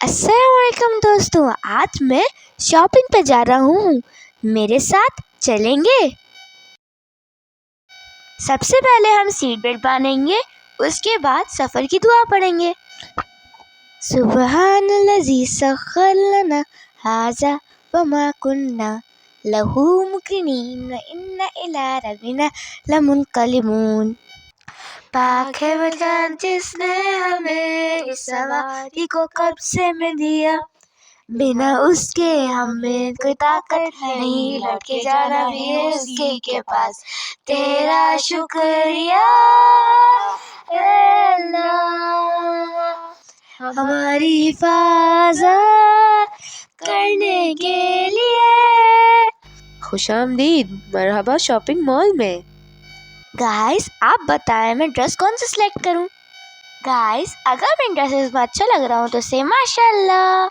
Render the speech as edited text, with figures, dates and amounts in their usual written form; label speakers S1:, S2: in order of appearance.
S1: अस्सलाम वालेकुम दोस्तों, आज मैं शॉपिंग पे जा रहा हूँ। मेरे साथ चलेंगे? सबसे पहले हम सीट बेल्ट बांधेंगे, उसके बाद सफ़र की दुआ पढ़ेंगे। सुब्हानल्लज़ी सख्खर लना हाज़ा वमा कुन्ना लहू मुक़रिनीन व इन्ना इला रब्बिना लमुनक़लिबून। पाक है वो जान जिसने हमें इस सवारी को कब्ज़े में दिया, बिना उसके हमें कोई ताकत नहीं, लौट के जाना भी है उसी के पास। तेरा शुक्रिया ऐ अल्लाह, हमारी हिफाजत करने के लिए।
S2: खुशामदीद, मरहबा शॉपिंग मॉल में।
S1: गाइस, आप बताएं मैं ड्रेस कौन सा सिलेक्ट करूं? गाइस, अगर मैं ड्रेसेस में अच्छा लग रहा हूं तो से माशाल्लाह।